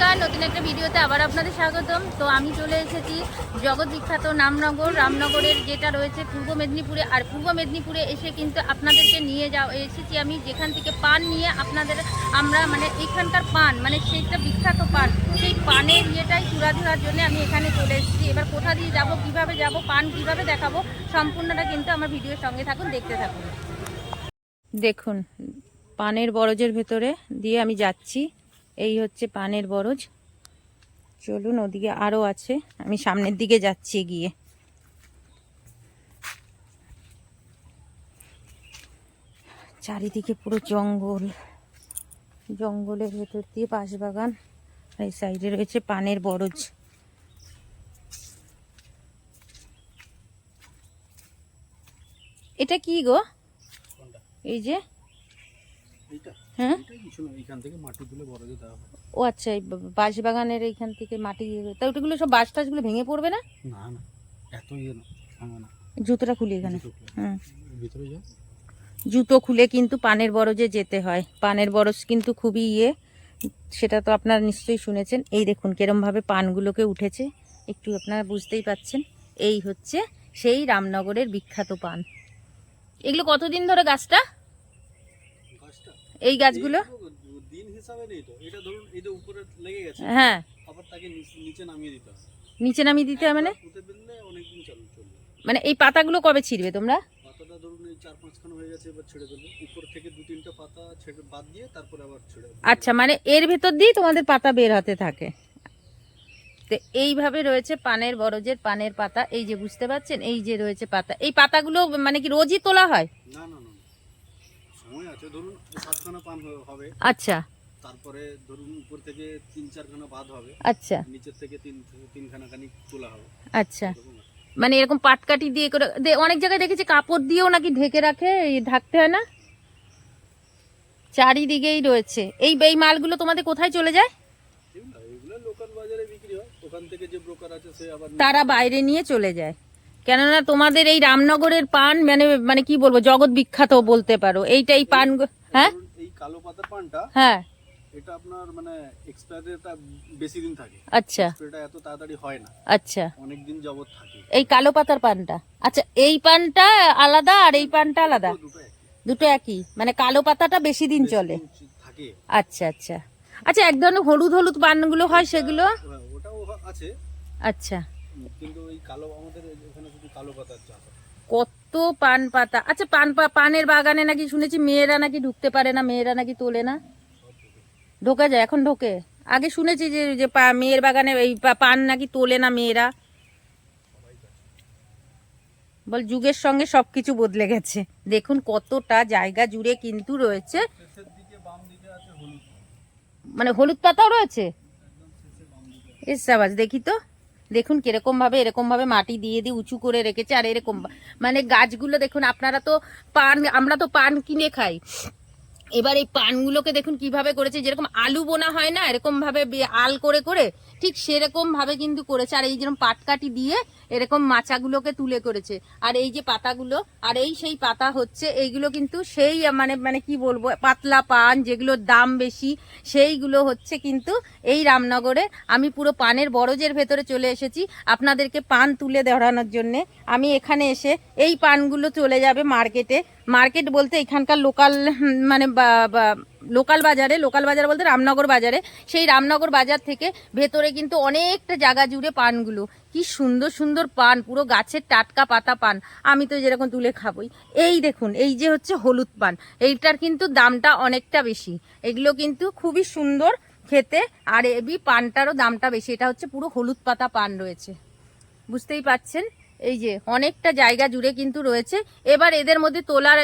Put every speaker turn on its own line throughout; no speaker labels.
নমস্কার, নতুন একটা ভিডিওতে আবার আপনাদের স্বাগতম। তো আমি চলে এসেছি জগৎ বিখ্যাত নামনগর, রামনগরের যেটা রয়েছে পূর্ব মেদিনীপুরে। আর পূর্ব মেদিনীপুরে এসে কিন্তু আপনাদেরকে নিয়ে এসেছি আমি, যেখান থেকে পান নিয়ে আমরা মানে এইখানকার পান মানে সেইটা বিখ্যাত পান, সেই পানের ইয়েটাই তুলে ধরার জন্য আমি এখানে চলে এসেছি। এবার কোথা দিয়ে যাব, কিভাবে যাব, পান কিভাবে দেখাবো, সম্পূর্ণটা কিন্তু আমার ভিডিওর সঙ্গে থাকুন, দেখতে থাকুন। দেখুন, পানের বরজের ভেতরে দিয়ে আমি যাচ্ছি। এই হচ্ছে পানের বরজ। চলুন, ওদিকে আরও আছে, আমি সামনের দিকে যাচ্ছি গিয়ে। চারিদিকে পুরো জঙ্গল, জঙ্গলের ভেতর দিয়ে বাঁশবাগান, এই সাইডে রয়েছে পানের বরজ। এটা কি গো? এই যে হ্যাঁ, ও আচ্ছা, এই বাঁশবাগানের এইখান থেকে মাটি, তা ওটাগুলো সব বাঁশ টাশগুলো ভেঙে পড়বে না?
না না, এত ইয়ে না।
জুতোটা খুলি এখানে, হ্যাঁ জুতো খুলে কিন্তু পানের বরজে যেতে হয়। পানের বরজ কিন্তু খুবই সেটা তো আপনারা নিশ্চয়ই শুনেছেন। এই দেখুন কিরমভাবে পানগুলোকে উঠেছে, একটু আপনারা বুঝতেই পাচ্ছেন। এই হচ্ছে সেই রামনগরের বিখ্যাত পান। এগুলো কতদিন ধরে গাছটা, এই গাছগুলো?
দিন হিসাবে নেই তো, এটা ধরুন এই যে উপরে লেগে গেছে,
হ্যাঁ,
আবার তাকে নিচে নামিয়ে দিতে হবে।
নিচে নামিয়ে দিতে হয় মানে?
পুঁতে দিলে অনেক দিন চলবে।
মানে এই পাতাগুলো কবে ছিঁড়বে তোমরা?
পাতাটা ধরুন এই 4-5 খানা হয়ে গেছে, এবার ছেড়ে দেবো। উপর থেকে 2-3টা পাতা ছেড়ে বাদ দিয়ে তারপরে আবার ছেড়ে দেবো।
আচ্ছা, মানে এর ভেতর দিয়ে তোমাদের পাতা বের হতে থাকে। তো এইভাবে রয়েছে পানের বরজের পানের পাতা। এই যে বুঝতে পারছেন, এই যে রয়েছে পাতা। এই পাতাগুলো মানে কি রোজই তোলা হয়?
না না না, সময় আছে। ধরুন 7 খানা পান হবে,
আচ্ছা,
তারপরে ধরুন উপর থেকে 3-4 খানা বাদ হবে,
আচ্ছা,
নিচের থেকে 3 খানা খানি তোলা হবে।
আচ্ছা, মানে এরকম পাটকাঠি দিয়ে করে অনেক জায়গায় দেখেছি কাপড় দিয়েও নাকি ঢেকে রাখে, ঢাকতে হয় না? চারিদিকেই রয়েছে। এই এই মালগুলো তোমাদের কোথায় চলে যায়?
এগুলো লোকাল বাজারে বিক্রি হয়, ওখান থেকে যে ব্রোকার আছে সে আবার
তারা বাইরে নিয়ে চলে যায়। কেননা তোমাদের এই রামনগরের পান মানে মানে কি বলবো, জগৎ বিখ্যাত বলতে পারো। এইটাই পান। হ্যাঁ,
এই কালো পাতার পানটা,
হ্যাঁ,
এটা আপনার মানে এক্সপায়ারিটা বেশি দিন থাকে।
আচ্ছা,
এটা এত তাড়াতাড়ি হয় না,
আচ্ছা,
অনেক দিন যাবত থাকে
এই কালো পাতার পানটা। আচ্ছা, এই পানটা আলাদা আর এই পানটা আলাদা? দুটো একই, মানে কালো পাতাটা বেশি দিন চলে
থাকে।
আচ্ছা আচ্ছা আচ্ছা, এক ধরনের হলুদ হলুদ পানগুলো হয় সেগুলো?
ওটাও আছে,
আচ্ছা,
কিন্তু এই কালো আমাদের এখানে শুধু কালো পাতার চাষ।
কত পান পাতা। আচ্ছা, পানের বাগানে নাকি শুনেছি মেয়েরা নাকি ঢুকতে পারে না, মেয়েরা নাকি তোলে না? ঢোকা যায়? এখন ঢোকে? আগে শুনেছি যে যে মেয়ের বাগানে এই পান নাকি তোলে না মেয়েরা। বল, যুগের সঙ্গে সবকিছু বদলে গেছে। দেখুন কতটা জায়গা জুড়ে কিন্তু রয়েছে, মানে হলুদ পাতাও রয়েছে। এস সাবাস, দেখি তো। দেখুন কিরকম ভাবে এরকম ভাবে মাটি দিয়ে দিয়ে উঁচু করে রেখেছে। আর এরকম মানে গাছগুলো দেখুন। আপনারা তো পান, আমরা তো পান কিনে খাই, এবার এই পানগুলোকে দেখুন কিভাবে করেছে। যেরকম আলু বোনা হয় না, এরকম ভাবে আল করে করে ঠিক সেরকম ভাবে কিন্তু করেছে। আর এই যেরকম পাটকাঠি দিয়ে এরকম মাচাগুলোকে তুলে করেছে। আর এই যে পাতাগুলো, আর এই সেই পাতা হচ্ছে এইগুলো কিন্তু সেই মানে মানে কি বলবো, পাতলা পান যেগুলোর দাম বেশি, সেইগুলো হচ্ছে কিন্তু এই রামনগরে। আমি পুরো পানের বরজের ভেতরে চলে এসেছি আপনাদেরকে পান তুলে ধরানোর জন্যে। আমি এখানে এসে এই পানগুলো চলে যাবে মার্কেটে। মার্কেট বলতে এখানকার লোকাল মানে লোকাল বাজারে, লোকাল বাজার বলতে রামনগর বাজারে। সেই রামনগর বাজার থেকে ভেতরে কিন্তু অনেকটা জায়গা জুড়ে পানগুলো, কি সুন্দর সুন্দর পান, পুরো গাছের টাটকা পাতা পান। আমি তো যেরকম তুলে খাবই। এই দেখুন, এই যে হচ্ছে হলুদ পান, এইটার কিন্তু দামটা অনেকটা বেশি। এগুলো কিন্তু খুবই সুন্দর খেতে, আর এবি পানটারও দামটা বেশি। এটা হচ্ছে পুরো হলুদ পাতা পান রয়েছে, বুঝতেই পাচ্ছেন। এই যে অনেকটা জায়গা জুড়ে কিন্তু রয়েছে। এবার এদের মধ্যে তোলার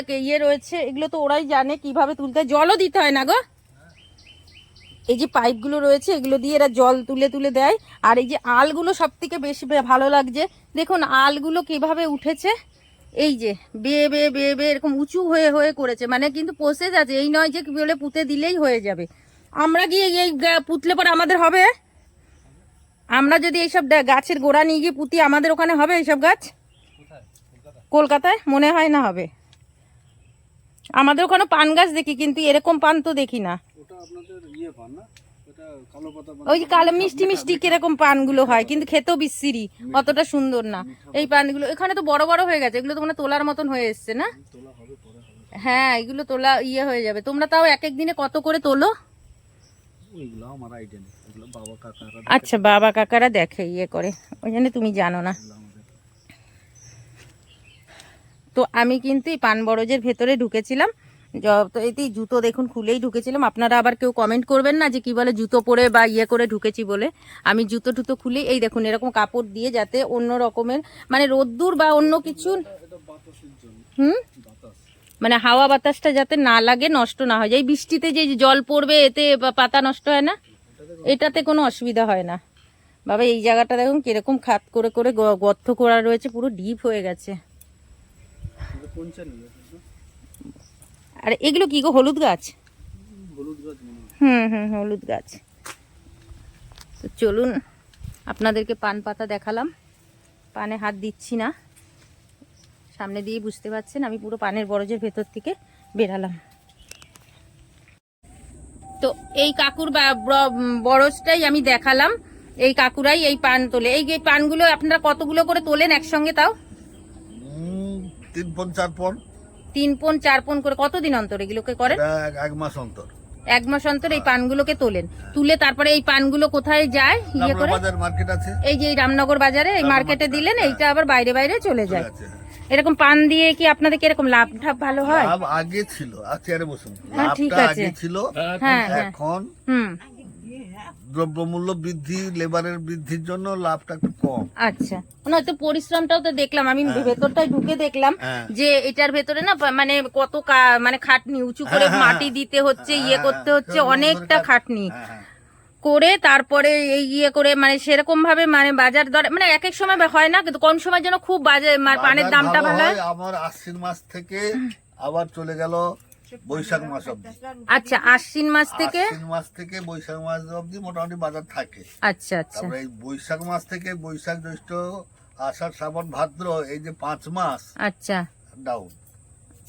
রয়েছে, এগুলো তো ওরাই জানে কিভাবে তুলতে হয়। জলও দিতে হয় না গো, এই যে পাইপগুলো রয়েছে এগুলো দিয়ে এরা জল তুলে তুলে দেয়। আর এই যে আলগুলো সব থেকে বেশি ভালো লাগছে, দেখুন আলগুলো কিভাবে উঠেছে। এই যে বেয়ে বেয়ে বেয়ে বেয়ে এরকম উঁচু হয়ে হয়ে করেছে, মানে কিন্তু প্রসেস আছে। এই নয় যে বলে পুঁতে দিলেই হয়ে যাবে। আমরা গিয়ে এই পুতলে পরে আমাদের হবে? আমরা যদি এইসব গাছের গোড়া নিয়ে গিয়ে পুঁতি, আমাদের ওখানে হবে এইসব গাছ? কলকাতায় মনে হয় না হবে। আমাদের ওখানে পান গাছ দেখি, কিন্তু এরকম পান তো দেখি না।
ওটা আপনাদের ইয়ে পান না, এটা কালো পাতা
ওই যে কালো মিষ্টি মিষ্টি কিরকম পানগুলো হয়, কিন্তু খেতেও বিচ্ছিরি, অতটা সুন্দর না এই পানগুলো। এখানে তো বড় বড় হয়ে গেছে, এগুলো তো মানে তোলার মতন হয়ে এসছে না?
তোলা হবে, পরে হবে।
হ্যাঁ, এগুলো তোলা হয়ে যাবে। তোমরা তাও এক এক দিনে কত করে তোলো?
ওইগুলো আমার আইডিয়া নেই, ওগুলো বাবা কাকারা
আচ্ছা, বাবা কাকারা দেখে করে, ওই জন্য তুমি জানো না।
আমাদের।
তো আমি কিন্তু এই পান বরজের ভেতরে ঢুকেছিলাম, তো এই জুতো দেখুন খুলেই ঢুকেছিলাম। আপনারা আবার কেউ কমেন্ট করবেন না যে কি বলে জুতো পরে বা করে ঢুকেছি বলে। আমি জুতো টুতো খুলে এই দেখুন এরকম কাপড় দিয়ে, যাতে অন্য রকমের মানে রোদ্দুর বা অন্য কিছু
এটা বাতাসের জন্য, বাতাস।
মানে হাওয়া বাতাসটা যাতে না লাগে, নষ্ট না হয়। এই বৃষ্টিতে যে জল পড়বে এতে পাতা নষ্ট হয় না, এটাতে কোনো অসুবিধা হয় না। বাবা এই জায়গাটা দেখুন কিরকম খাত করে করে গর্ত করা রয়েছে, পুরো ডিপ হয়ে গেছে।
এটা কোন চ্যানেল?
আর এগুলো কি গো, হলুদ গাছ?
হলুদ গাছ মনে হয়।
হুম, হলুদ গাছ। তো চলুন, আপনাদেরকে পান পাতা দেখালাম। পানে হাত দিচ্ছি না, সামনে দিয়ে বুঝতে পারছেন আমি পুরো পানের বরজের ভেতর থেকে বেরালাম। তো এই কাকুর বরজটাই আমি দেখালাম। এই কাকুরাই এই পান তোলে। এই যে পানগুলো আপনারা কতগুলো করে তোলেন একসঙ্গে? তাও
3 পন 4 পন,
3 পন 4 পন করে। কতদিন অন্তর এগুলোকে করেন?
এক মাস অন্তর।
1 মাস অন্তর এই পানগুলোকে তোলেন। তুলে তারপরে এই পানগুলো কোথায় যায় করে?
বাজার মার্কেট আছে,
এই যে রামনগর বাজারে, এই মার্কেটে দিলেন, এইটা আবার বাইরে বাইরে চলে যায়।
আছে।
এরকম পান দিয়ে কি আপনাদের কিরকম লাভ ঠাপ ভালো হয়?
লাভ আগে ছিল, চেয়ারে বসুন,
হ্যাঁ, ঠিক
লাভটা
আছে।
আগে ছিল।
হ্যাঁ,
এখন
হুম,
দ্রব্যমূল্য বৃদ্ধি, লেবারের বৃদ্ধির জন্য লাভটা একটু কম।
আচ্ছা। না, তো পরিশ্রমটাও তো দেখলাম আমি, ভেতরটায় ঢুকে দেখলাম যে এটার ভেতরে না মানে কত মানে খাটনি, উঁচু করে মাটি দিতে হচ্ছে, করতে হচ্ছে, অনেকটা খাটনি করে তারপরে এই করে মানে সেরকম ভাবে মানে বাজার দর মানে এক এক সময় হয় না, কিন্তু কোন সময় যেন খুব বাজার পানের দামটা ভালো হয়।
আমার আশ্বিন মাস থেকে আবার চলে গেল বৈশাখ মাস অবধি।
আচ্ছা, আশ্বিন মাস থেকে
বৈশাখ মাস অবধি মোটামুটি বাজার থাকে।
আচ্ছা আচ্ছা,
তারপরে এই বৈশাখ মাস থেকে বৈশাখ, জ্যৈষ্ঠ, আষাঢ়, শ্রাবণ, ভাদ্র, এই যে 5 মাস
আচ্ছা,
ডাউন।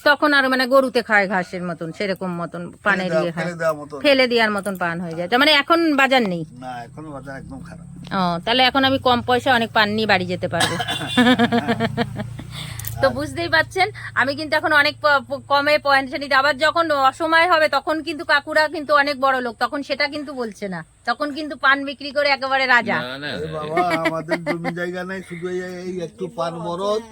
তখন আর মানে গরুতে খায় ঘাসের মতন, সেরকম মতন পানের হয়, ফেলে দেওয়ার মতন পান হয়ে যায়। মানে এখন বাজার নেই
না, এখন বাজার একদম খারাপ।
ও, তাহলে এখন আমি কম পয়সা অনেক পান নিয়ে বাড়ি যেতে পারবো। তো বুঝতেই পাচ্ছেন আমি কিন্তু এখন অনেক কমে পয়সা নিতে। আবার যখন অসময় হবে তখন কিন্তু কাকুরা কিন্তু অনেক বড় লোক, তখন সেটা কিন্তু বলছে না, তখন কিন্তু পান বিক্রি করে একেবারে রাজা।
বাবা আমাদের জমি জায়গা নাই, শুধু এই একটু পান বরজ।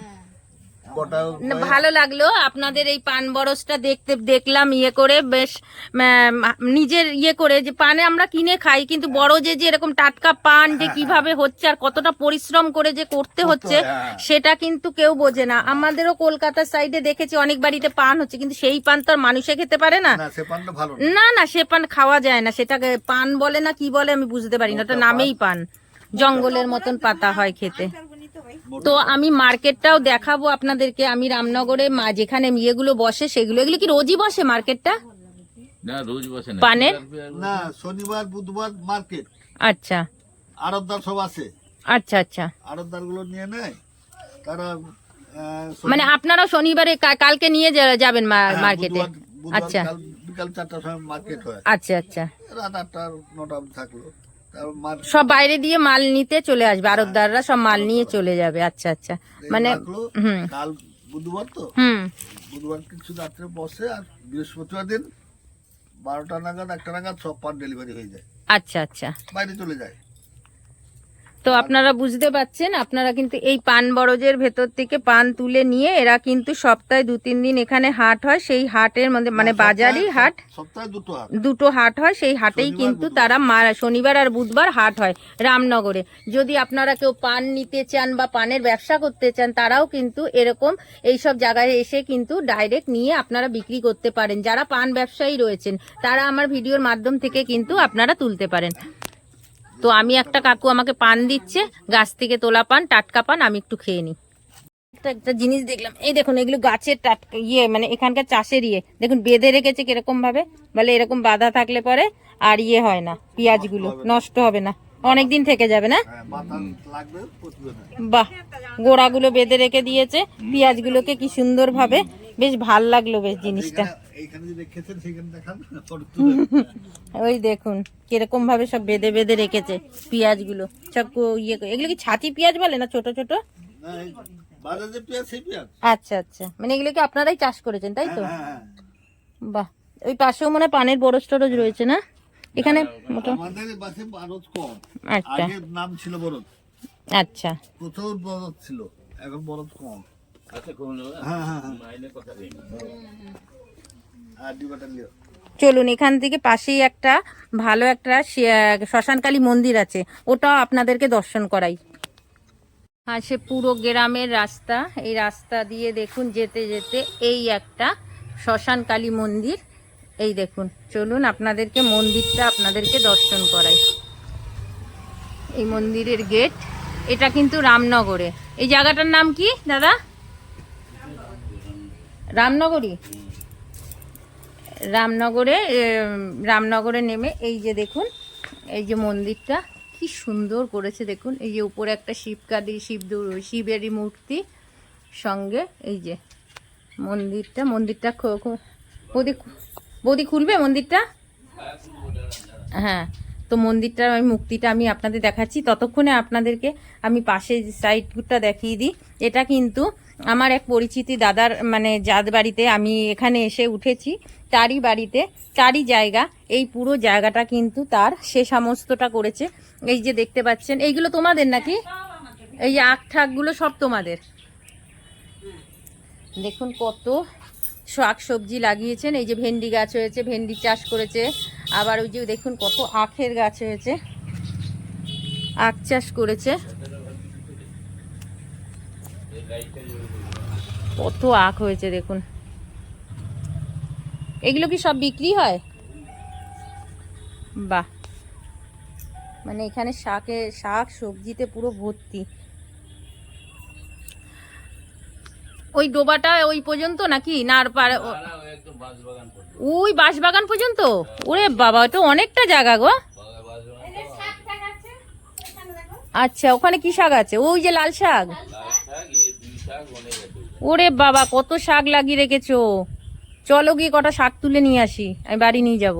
ভালো লাগলো আপনাদের এই পান বরজটা দেখলাম করে, বেশ নিজের করে যে পানে আমরা কিনে খাই, কিন্তু বরজে যে এরকম টাটকা পান যে কিভাবে হচ্ছে আর কতটা পরিশ্রম করে যে করতে হচ্ছে সেটা কিন্তু কেউ বোঝে না। আমাদেরও কলকাতার সাইডে দেখেছি অনেক বাড়িতে পান হচ্ছে, কিন্তু সেই পান তো আর মানুষে খেতে পারে না। না, সে পান খাওয়া যায় না, সেটাকে পান বলে না কি বলে আমি বুঝতে পারি না, ওটা নামেই পান, জঙ্গলের মতন পাতা হয় খেতে। তো আমি মার্কেটটাও দেখাবো আপনাদেরকে। আমি রামনগরে যেখানে ইয়েগুলো বসে সেগুলো, এগুলো কি রোজই বসে মার্কেটটা?
না, রোজ বসে না,
পানের
না, শনিবার বুধবার মার্কেট।
আচ্ছা,
আড়তদার সব আছে।
আচ্ছা আচ্ছা,
আড়তদার গুলো নিয়ে নেয় তারা।
মানে আপনারা শনিবারে কালকে নিয়ে যাবেন মার্কেটে? আচ্ছা,
বিকাল 4টার সময় মার্কেট হয়।
আচ্ছা আচ্ছা,
রাত 8টা 9টা থাকলো,
সব বাইরে দিয়ে মাল নিতে চলে আসবে, আড়তদাররা সব মাল নিয়ে চলে যাবে। আচ্ছা আচ্ছা, মানে
কাল বুধবার তো, বুধবার কিছু রাত্রে বসে, আর বৃহস্পতিবার দিন 12টা নাগাদ 1টা নাগাদ সব পান ডেলিভারি হয়ে যায়।
আচ্ছা আচ্ছা,
বাইরে চলে যায়।
তো আপনারা বুঝতে পাচ্ছেন, আপনারা কিন্তু এই পান বরজের ভেতর থেকে পান তুলে নিয়ে এরা কিন্তু সপ্তাহে 2-3 দিন এখানে হাট হয়, সেই হাটের মধ্যে মানে বাজারই হাট,
সপ্তাহে
দুটো হাট হয়, সেই হাটেই কিন্তু তারা শনিবার আর বুধবার হাট হয় রামনগরে। যদি আপনারা কেউ পান নিতে চান বা পানের ব্যবসা করতে চান, তারাও কিন্তু এরকম এইসব জায়গায় এসে কিন্তু ডাইরেক্ট নিয়ে আপনারা বিক্রি করতে পারেন। যারা পান ব্যবসায়ী রয়েছেন তারা আমার ভিডিওর মাধ্যম থেকে কিন্তু আপনারা তুলতে পারেন। তো আমি একটা কাকু আমাকে পান দিচ্ছে, গাছ থেকে তোলা পান, টাটকা পান, আমি একটু খেয়ে নিই। একটা জিনিস দেখলাম, এই দেখুন এগুলো গাছের টাটকা মানে এখানকার চাষের দেখুন বেঁধে রেখেছে কিরকম ভাবে, বলে এরকম বাঁধা থাকলে পরে আর হয় না, পেঁয়াজগুলো নষ্ট হবে না, অনেকদিন থেকে যাবে না। বাহ, গোড়াগুলো বেঁধে রেখে দিয়েছে, পেঁয়াজগুলোকে কি সুন্দর ভাবে বেশ ভাল লাগলো বেশ জিনিসটা।
এইখানে যে রেখেছেন সেখানে দেখান ফটো
ওই দেখুন কিরকম ভাবে সব বেঁধে বেঁধে রেখেছে পেঁয়াজগুলো সব ইয়ে করে। এগুলো কি ছাতি পেঁয়াজ বলে না ছোট ছোট?
বাজার যে পেঁয়াজ সেই পেঁয়াজ।
আচ্ছা আচ্ছা, মানে এগুলো কি আপনারাই চাষ করেছেন তাই তো?
হ্যাঁ,
বাহ, ওই পাশেও মনে হয় পানের বরজ টরজ রয়েছে না এখানে? মোটামুটি
আমাদের বাসে বরজ কম।
আচ্ছা
আগে নাম ছিল বরজ,
আচ্ছা।
প্রচুর বরজ ছিল, এখন বরজ কম।
আচ্ছা কোন
হ্যাঁ।
মাইনে কথা নেই।
আর ডিবাটা নিও।
চলুন, এখান থেকে পাশেই একটা ভালো একটা শ্মশানকালী মন্দির আছে, ওটাও আপনাদেরকে দর্শন করাই। আর সে পুরো গ্রামের রাস্তা, এই রাস্তা দিয়ে দেখুন যেতে যেতে এই একটা শ্মশানকালী মন্দির। এই দেখুন, চলুন আপনাদেরকে মন্দিরটা আপনাদেরকে দর্শন করাই। এই মন্দিরের গেট, এটা কিন্তু রামনগরে। এই জায়গাটার নাম কি দাদা? রামনগরী। রামনগরে নেমে এই যে দেখুন, এই যে মন্দিরটা কি সুন্দর করেছে দেখুন। এই যে উপরে একটা শিবেরই মূর্তি সঙ্গে এই যে মন্দিরটা বৌদি খুলবে মন্দিরটা? হ্যাঁ, তো মন্দিরটার মুক্তিটা আমি আপনাদের দেখাচ্ছি, ততক্ষণে আপনাদেরকে আমি পাশের সাইডটা দেখিয়ে দিই। এটা কিন্তু আমার এক পরিচিতি দাদার মানে যার বাড়িতে আমি এখানে এসে উঠেছি, তারই বাড়িতে, তারই জায়গা। এই পুরো জায়গাটা কিন্তু তার, সে সমস্তটা করেছে। এই যে দেখতে পাচ্ছেন, এইগুলো তোমাদের নাকি? এই যে আখ ঠাকগুলো সব তোমাদের। দেখুন কত শাক সবজি লাগিয়েছেন। এই যে ভেন্ডি গাছ হয়েছে, ভেন্ডি চাষ করেছে। আবার ওই যে দেখুন কত আখের গাছ হয়েছে, আখ চাষ করেছে। কত আখ হয়েছে দেখুন। এগুলো কি সব বিক্রি হয়? বাহ, মানে এখানে শাক সবজিতে পুরো ভর্তি। ওই ডোবাটা ওই পর্যন্ত নাকি না আর পারে? ওই বাঁশবাগান পর্যন্ত? ওরে বাবা, তো অনেকটা জায়গা গো। আচ্ছা, ওখানে কি শাক আছে? ওই যে লাল শাক। ওরে বাবা, কত শাক লাগিয়ে রেখেছো। চলো গিয়ে কটা শাক তুলে নিয়ে আসি, আমি বাড়ি নিয়ে যাব।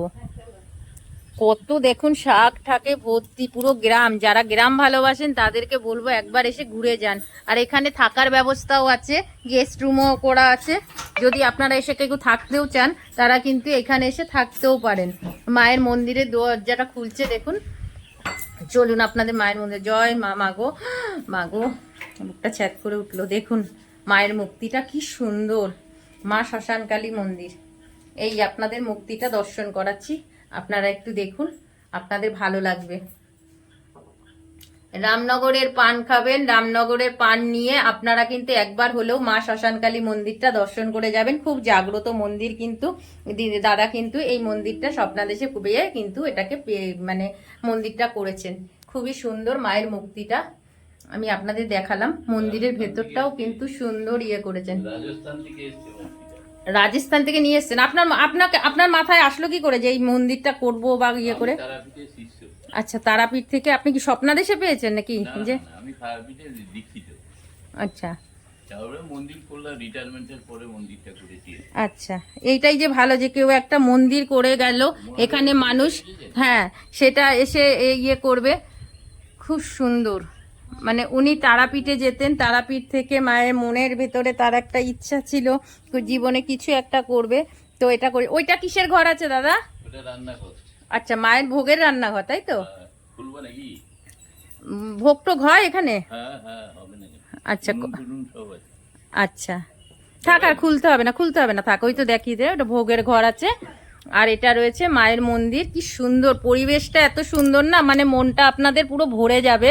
কত দেখুন শাক ঠাকে ভর্তি পুরো গ্রাম। যারা গ্রাম ভালোবাসেন তাদেরকে বলবো একবার এসে ঘুরে যান। আর এখানে থাকার ব্যবস্থাও আছে, গেস্ট রুমও করা আছে। যদি আপনারা এসে কেউ থাকতেও চান, তারা কিন্তু এখানে এসে থাকতেও পারেন। মায়ের মন্দিরের দরজাটা খুলছে দেখুন। চলুন আপনাদের মায়ের মন্দিরে। জয় মা। মাগো মাগো, মুখটা ছ্যাদ করে উঠলো। দেখুন মায়ের মুক্তিটা কি সুন্দর। মা শ্মশানকালী মন্দির। এই আপনাদের মুক্তিটা দর্শন করাচ্ছি, আপনারা একটু দেখুন, আপনাদের ভালো লাগবে। রামনগরের পান খাবেন, রামনগরের পান নিয়ে আপনারা কিন্তু একবার হলেও মা শ্মশানকালী মন্দিরটা দর্শন করে যাবেন। খুব জাগ্রত মন্দির কিন্তু দাদা কিন্তু এই মন্দিরটা স্বপ্নাদেশে পেয়ে কিন্তু এটাকে মানে মন্দিরটা করেছেন। খুবই সুন্দর মায়ের মুক্তিটা আমি আপনাদের দেখালাম। মন্দিরের ভেতরটাও কিন্তু সুন্দর ইয়ে করেছেন। রাজস্থান থেকে নিয়ে এসছেন? আপনার মাথায় আসলো কি করে যে এই মন্দিরটা করব বা ইয়ে করে? আচ্ছা, তারাপীঠ থেকে। আপনি কি স্বপ্নাদেশে পেয়েছেন নাকি? যে
আমি তারাপীঠে দীক্ষিত।
আচ্ছা,
তারপরে মন্দির করলাম, রিটায়ারমেন্টের পরে মন্দিরটা করেছি।
আচ্ছা, এইটাই যে ভালো যে কেউ একটা মন্দির করে গেল এখানে মানুষ, হ্যাঁ, সেটা এসে ইয়ে করবে। খুব সুন্দর। মানে উনি তারাপীঠে যেতেন, তারাপীঠ থেকে মায়ের মনের ভেতরে তার একটা ইচ্ছা ছিল জীবনে কিছু একটা করবে, তো এটা করে। ওইটা কিসের ঘর আছে দাদা?
ওটা রান্নাঘর।
আচ্ছা, মায়ের ভোগের রান্নাঘর তাই তো?
খুলবো নাকি?
ভোগ টোগ হয় এখানে?
হ্যাঁ হবে নাকি?
আচ্ছা
সব আছে।
আচ্ছা, থাক, আর খুলতে হবে না থাক। ওই তো দেখিয়ে দেয়, ওটা ভোগের ঘর আছে। আর এটা রয়েছে মায়ের মন্দির। কি সুন্দর পরিবেশটা, এত সুন্দর না, মানে মনটা আপনাদের পুরো ভরে যাবে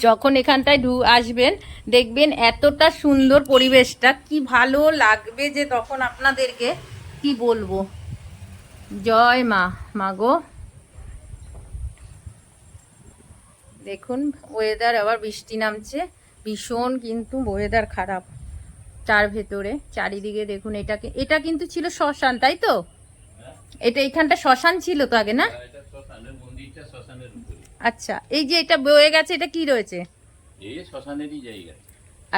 যখন এখানটায় আসবেন। দেখবেন এতটা সুন্দর পরিবেশটা, কি ভালো লাগবে যে তখন আপনাদেরকে কি বলবো। জয় মা। মাগো দেখুন, ওয়েদার আবার বৃষ্টি নামছে ভীষণ, কিন্তু ওয়েদার খারাপ। তার ভেতরে চারিদিকে দেখুন, এটা কিন্তু ছিল শ্মশান তাই তো? এটা এখানটা শ্মশান ছিল তো আগে, না? আচ্ছা, এই যে এটা বয়ে গেছে, এটা কি রয়েছে?
এই শ্মশানেরই জায়গা।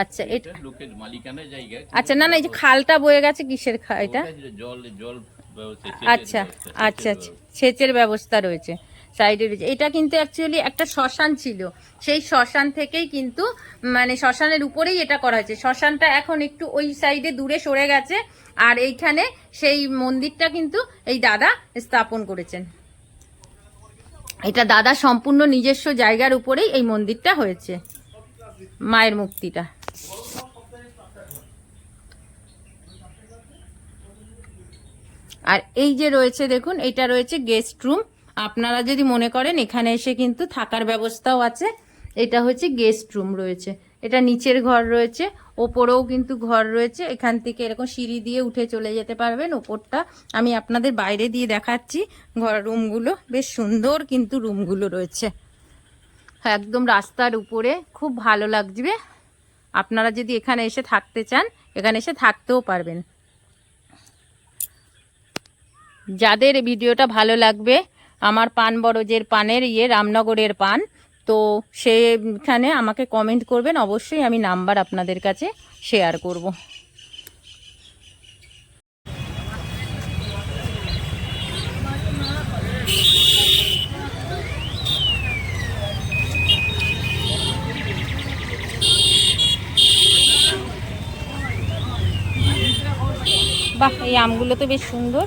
আচ্ছা এটা
লোকের মালিকানা জায়গা।
আচ্ছা, না না, এই যে খালটা বয়ে গেছে কিসের এটা?
ওটা জল জল ব্যবস্থা,
আচ্ছা আচ্ছা আচ্ছা, সেচের ব্যবস্থা রয়েছে সাইডে রয়েছে। এটা কিন্তু অ্যাকচুয়ালি একটা শ্মশান ছিল, সেই শ্মশান থেকেই কিন্তু মানে শ্মশানের উপরেই এটা করা হয়েছে। শ্মশানটা এখন একটু ওই সাইডে দূরে সরে গেছে, আর এইখানে সেই মন্দিরটা কিন্তু এই দাদা স্থাপন করেছেন। এটা দাদা সম্পূর্ণ নিজস্ব জায়গার উপরেই এই মন্দিরটা হয়েছে, মায়ের মুক্তিটা। আর এই যে রয়েছে দেখুন, এটা রয়েছে গেস্ট রুম। আপনারা যদি মনে করেন এখানে এসে কিন্তু থাকার ব্যবস্থাও আছে। এটা হচ্ছে গেস্ট রুম রয়েছে, এটা নিচের ঘর রয়েছে, ওপরেও কিন্তু ঘর রয়েছে। এখান থেকে এরকম সিঁড়ি দিয়ে উঠে চলে যেতে পারবেন ওপরটা। আমি আপনাদের বাইরে দিয়ে দেখাচ্ছি ঘর রুমগুলো, বেশ সুন্দর কিন্তু রুমগুলো রয়েছে একদম রাস্তার উপরে, খুব ভালো লাগবে। আপনারা যদি এখানে এসে থাকতে চান, এখানে এসে থাকতেও পারবেন। যাদের ভিডিওটা ভালো লাগবে, আমার পান বরজের পানের রামনগরের পান, তো সেখানে আমাকে কমেন্ট করবেন, অবশ্যই আমি নাম্বার আপনাদের কাছে শেয়ার করব। বাহ, এই আমগুলো তো বেশ সুন্দর,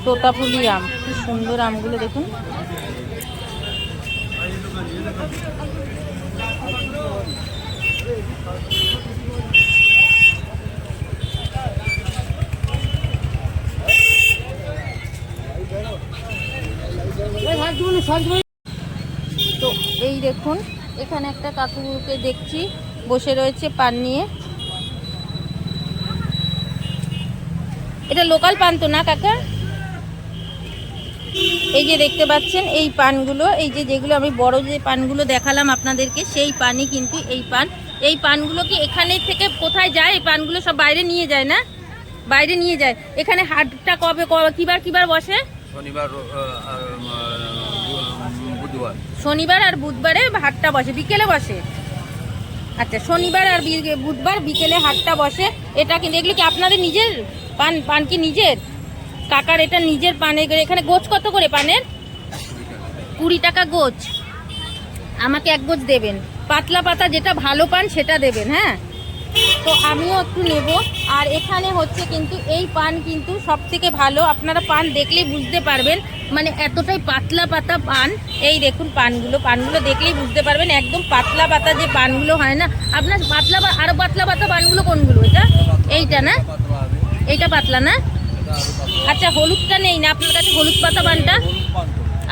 তোতাপুলি আম, কি সুন্দর আমগুলো দেখুন। তো এই দেখুন, এখানে একটা কাকুকে দেখছি বসে রয়েছে পান নিয়ে। এটা লোকাল পান তো না কাকা? এই যে দেখতে পাচ্ছেন এই পানগুলো, এই যে যেগুলো আমি বড় যে পানগুলো দেখালাম আপনাদেরকে, সেই পানই কিন্তু এই পান। এই পানগুলো কি এখানে থেকে কোথায় যায়? এই পানগুলো সব বাইরে নিয়ে যায় না? বাইরে নিয়ে যায়। এখানে হাটটা কবে কিবার বসে? শনিবার আর বুধবারে হাটটা বসে, বিকেলে বসে। আচ্ছা, শনিবার আর বুধবার বিকেলে হাটটা বসে। এটা কিন্তু এগুলো কি আপনাদের নিজের পান কি নিজের? কাকার এটা নিজের পানের। এখানে গোছ কত করে পানের? 20 টাকা গোছ। আমাকে 1 গোছ দেবেন, পাতলা পাতা যেটা ভালো পান সেটা দেবেন। হ্যাঁ, তো আমিও একটু নেব। আর এখানে হচ্ছে কিন্তু এই পান কিন্তু সব থেকে ভালো, আপনারা পান দেখলেই বুঝতে পারবেন, মানে এতটাই পাতলা পাতা পান। এই দেখুন পানগুলো দেখলেই বুঝতে পারবেন, একদম পাতলা পাতা যে পানগুলো হয় না আপনার, আরো পাতলা পাতা পানগুলো কোনগুলো? এইটা না, এইটা পাতলা না? আচ্ছা, হলুদটা নেই না আপনার কাছে? হলুদ পাতা পানটা,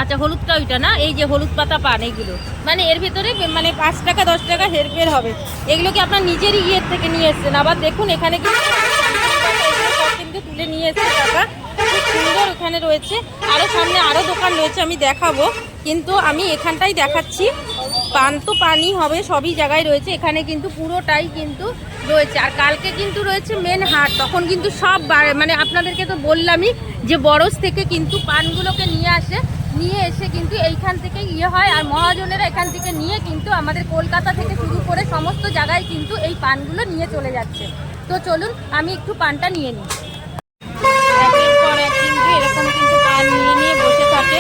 আচ্ছা হলুদটা ওইটা না? এই যে হলুদ পাতা পান, এইগুলো মানে এর ভিতরে মানে 5 টাকা 10 টাকা হেরফের হবে। এগুলো কি আপনার নিজেরই ইয়ের থেকে নিয়ে এসছেন? আবার দেখুন এখানে কিন্তু তুলে নিয়ে এসছে টাকা, খুব সুন্দর এখানে রয়েছে। আরও সামনে আরও দোকান রয়েছে, আমি দেখাবো, কিন্তু আমি এখানটাই দেখাচ্ছি। পান তো পানই হবে, সবই জায়গায় রয়েছে। এখানে কিন্তু পুরোটাই কিন্তু রয়েছে। আর কালকে কিন্তু রয়েছে মেন হাট, তখন কিন্তু সব মানে আপনাদেরকে তো বললামই যে বরজ থেকে কিন্তু পানগুলোকে নিয়ে এসে কিন্তু এইখান থেকে হয়। আর মহাজনেরা এখান থেকে নিয়ে কিন্তু আমাদের কলকাতা থেকে শুরু করে সমস্ত জায়গায় কিন্তু এই পানগুলো নিয়ে চলে যাচ্ছে। তো চলুন আমি একটু পানটা নিয়ে নিই। একের পর এক কিন্তু এরকম কিন্তু পান নিয়ে বসে থাকে।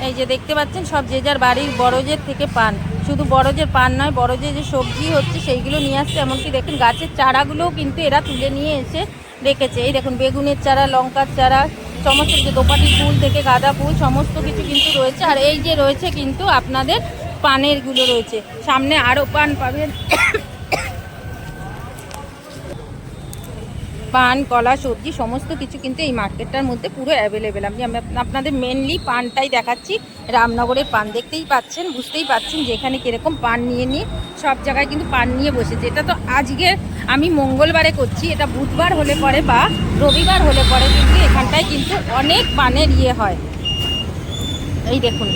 এই যে দেখতে পাচ্ছেন, সব যে যার বাড়ির বরজের থেকে পান, শুধু বরজের পান নয়, বরজের যে সবজি হচ্ছে সেইগুলো নিয়ে আসছে। এমনকি দেখুন গাছের চারাগুলোও কিন্তু এরা তুলে নিয়ে এসে রেখেছে। এই দেখুন বেগুনের চারা, লঙ্কার চারা, সমস্ত যে দোপাটি ফুল থেকে গাঁদা ফুল সমস্ত কিছু কিন্তু রয়েছে। আর এই যে রয়েছে কিন্তু আপনাদের পানেরগুলো রয়েছে, সামনে আরও পান পাবেন। পান, কলা, সবজি সমস্ত কিছু কিন্তু এই মার্কেটটার মধ্যে পুরো অ্যাভেলেবেল। আমি আপনাদের মেনলি পানটাই দেখাচ্ছি। রামনগরের পান দেখতেই পাচ্ছেন, বুঝতেই পাচ্ছেন যে এখানে কীরকম পান নিয়ে সব জায়গায় কিন্তু পান নিয়ে বসেছে। এটা তো আজকে আমি মঙ্গলবারে করছি, এটা বুধবার হলে পরে বা রবিবার হলে পরে কিন্তু এখানটায় কিন্তু অনেক পানের হয়। এই দেখুন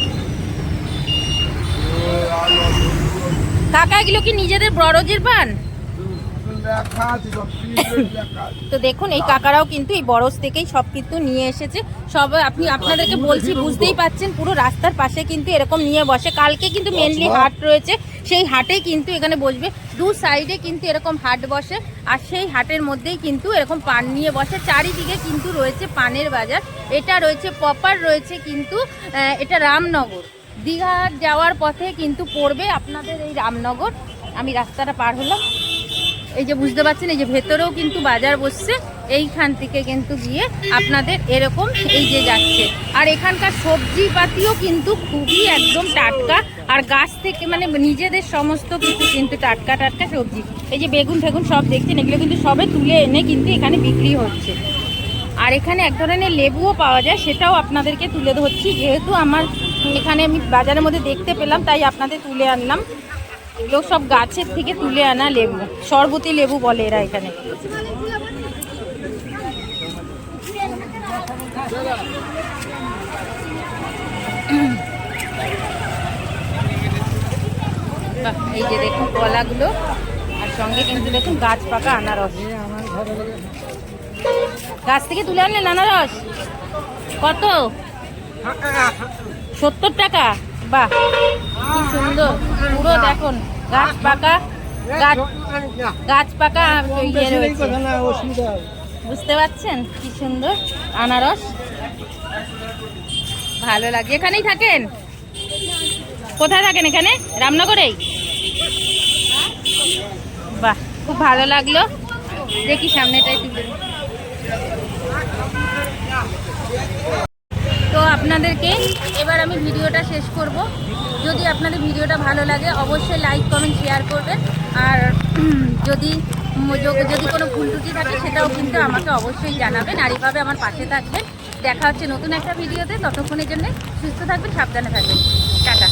কাকা, এগুলো কি নিজেদের বরজের পান? তো দেখুন এই কাকারাও কিন্তু এই বরজ থেকেই সব কিছু নিয়ে এসেছে। সব আপনাদেরকে বলছি, বুঝতেই পাচ্ছেন পুরো রাস্তার পাশে কিন্তু এরকম নিয়ে বসে। কালকে কিন্তু মেনলি হাট রয়েছে, সেই হাটে কিন্তু এখানে বসবে। দু সাইডে কিন্তু এরকম হাট বসে, আর সেই হাটের মধ্যেই কিন্তু এরকম পান নিয়ে বসে। চারিদিকে কিন্তু রয়েছে পানের বাজার। এটা রয়েছে প্রপার রয়েছে কিন্তু এটা রামনগর, দীঘা যাওয়ার পথে কিন্তু পড়বে আপনাদের এই রামনগর। আমি রাস্তাটা পার হলাম, এই যে বুঝতে পারছেন, এই যে ভেতরেও কিন্তু বাজার বসছে। এইখান থেকে কিন্তু গিয়ে আপনাদের এরকম এই যে যাচ্ছে। আর এখানকার সবজিপাতিও কিন্তু খুবই একদম টাটকা, আর গাছ থেকে মানে নিজেদের সমস্ত কিছু কিন্তু টাটকা টাটকা সবজি। এই যে বেগুন ফেগুন সব দেখছেন, এগুলো কিন্তু সবে তুলে এনে কিন্তু এখানে বিক্রি হচ্ছে। আর এখানে এক ধরনের লেবুও পাওয়া যায়, সেটাও আপনাদেরকে তুলে ধরছি। যেহেতু আমার এখানে আমি বাজারের মধ্যে দেখতে পেলাম, তাই আপনাদের তুলে আনলাম। এগুলো সব গাছের থেকে তুলে আনা লেবু, শরবতি লেবু বলে এরা এখানে। এই যে দেখুন কলাগুলো, আর সঙ্গে কিন্তু দেখুন গাছ পাকা আনারস। গাছ থেকে তুলে আনলেন আনারস কত? 70 টাকা। বাহ, কি সুন্দর, পুরো দেখুন গাছ পাকা, গাছ পাকা ইয়ে রয়েছে, বুঝতে পারছেন কি সুন্দর আনারস। ভালো লাগে। এখানেই থাকেন? কোথায় থাকেন? এখানে রামনগরেই? বাহ, খুব ভালো লাগলো। দেখি সামনেটাই তুলে। তো আপনাদেরকে এবার আমি ভিডিওটা শেষ করব। যদি আপনাদের ভিডিওটা ভালো লাগে অবশ্যই লাইক কমেন্ট শেয়ার করবেন, আর যদি কোনো ভুল ত্রুটি থাকে সেটাও কিন্তু আমাকে অবশ্যই জানাবেন, আর এইভাবে আমার পাশে থাকবেন। দেখা হচ্ছে নতুন একটা ভিডিওতে। ততক্ষণের জন্য সুস্থ থাকবেন, সাবধানে থাকবেন। টাটা।